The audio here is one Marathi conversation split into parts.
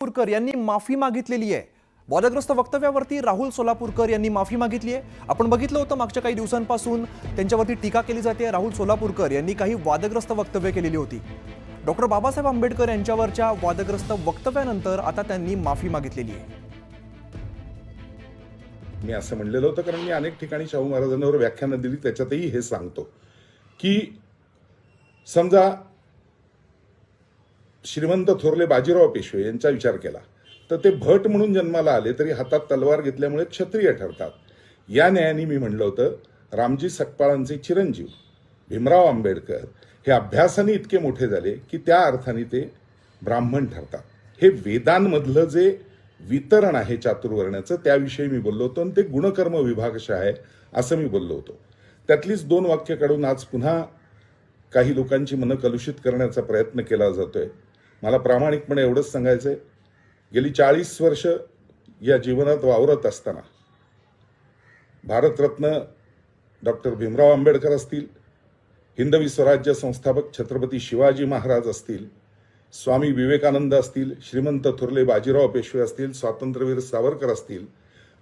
सोलापूरकर यांनी माफी मागितलेली आहे। वादग्रस्त वक्तव्यावरती राहुल सोलापूरकर यांनी माफी मागितली आहे। आपण बघितलं होतं मागच्या काही दिवसांपासून त्यांच्यावरती टीका केली जाते। राहुल सोलापूरकर यांनी काही वादग्रस्त वक्तव्य केलेली होती। डॉक्टर बाबासाहेब आंबेडकर यांच्यावरच्या वादग्रस्त वक्तव्यानंतर आता त्यांनी माफी मागितलेली आहे। मी असं म्हणलेलं होतं कारण मी अनेक ठिकाणी शाहू महाराजांवर व्याख्यानं दिली, त्याच्यातही हे सांगतो की समजा श्रीमंत थोरले बाजीराव पेशवे यांचा विचार केला तर ते भट म्हणून जन्माला आले तरी हातात तलवार घेतल्यामुळे क्षत्रिय ठरतात। या न्यायाने मी म्हणलं होतं रामजी सकपाळांचे चिरंजीव भीमराव आंबेडकर हे अभ्यासाने इतके मोठे झाले की त्या अर्थाने ते ब्राह्मण ठरतात। हे वेदांमधलं जे वितरण आहे चातुर्वर्ण्याचं त्याविषयी मी बोललो होतो आणि ते गुणकर्म विभागश आहे असं मी बोललो होतो। त्यातलीच 2 वाक्य काढून आज पुन्हा काही लोकांची मनं कलुषित करण्याचा प्रयत्न केला जातोय। मला प्रामाणिकपणे एवढंच सांगायचंय, गेली 40 वर्ष या जीवनात वावरत असताना भारतरत्न डॉक्टर भीमराव आंबेडकर असतील, हिंदवी स्वराज्य संस्थापक छत्रपती शिवाजी महाराज असतील, स्वामी विवेकानंद असतील, श्रीमंत थोरले बाजीराव पेशवे असतील, स्वातंत्र्यवीर सावरकर असतील,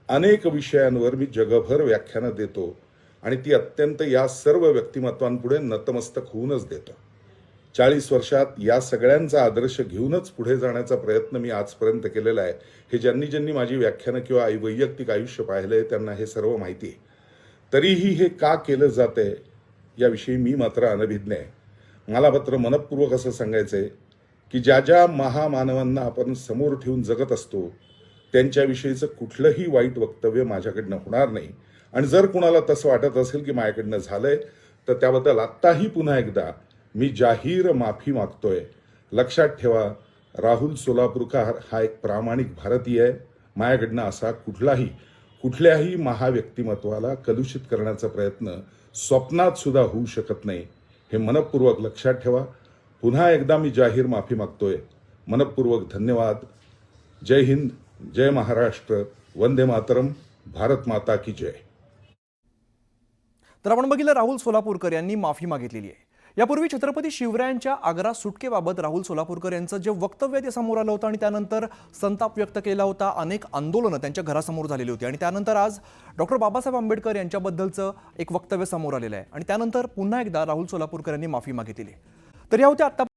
अनेक विषयांवर मी जगभर व्याख्यानं देतो आणि ती अत्यंत या सर्व व्यक्तिमत्वांपुढे नतमस्तक होऊनच देतो। 40 वर्षात या सगळ्यांचा आदर्श घेऊनच पुढे जाण्याचा प्रयत्न मी आजपर्यंत केलेला आहे। हे ज्यांनी माझी व्याख्यानं किंवा वैयक्तिक आयुष्य पाहिलंय त्यांना हे सर्व माहिती आहे। तरीही हे का केलं जातंय याविषयी मी मात्र अनभिज्ञ आहे। मला मात्र मनपूर्वक असं सांगायचंय की ज्या ज्या महामानवांना आपण समोर ठेवून जगत असतो त्यांच्याविषयीचं कुठलंही वाईट वक्तव्य माझ्याकडनं होणार नाही आणि जर कुणाला तसं वाटत असेल की माझ्याकडनं झालंय तर त्याबद्दल आत्ताही पुन्हा एकदा मी जाहीर माफी मागतोय। लक्षात ठेवा, राहुल सोलापूरकर हा एक प्रामाणिक भारतीय आहे। माझ्याकडनं असा कुठल्याही महाव्यक्तिमत्वाला कलुषित करण्याचा प्रयत्न स्वप्नात सुद्धा होऊ शकत नाही, हे मनपूर्वक लक्षात ठेवा। पुन्हा एकदा मी जाहीर माफी मागतोय। मनपूर्वक धन्यवाद। जय हिंद, जय महाराष्ट्र, वंदे मातरम, भारत माता की जय। तर आपण बघितलं राहुल सोलापूरकर यांनी माफी मागितलेली आहे। यापूर्वी छत्रपती शिवरायांच्या आग्रा सुटकेबाबत राहुल सोलापूरकर यांचं जे वक्तव्य ते समोर आलं होतं आणि त्यानंतर संताप व्यक्त केला होता। अनेक आंदोलनं त्यांच्या घरासमोर झालेली होती आणि त्यानंतर आज डॉक्टर बाबासाहेब आंबेडकर यांच्याबद्दलचं एक वक्तव्य समोर आलेलं आहे आणि त्यानंतर पुन्हा एकदा राहुल सोलापूरकर यांनी माफी मागितली। तर या होत्या आता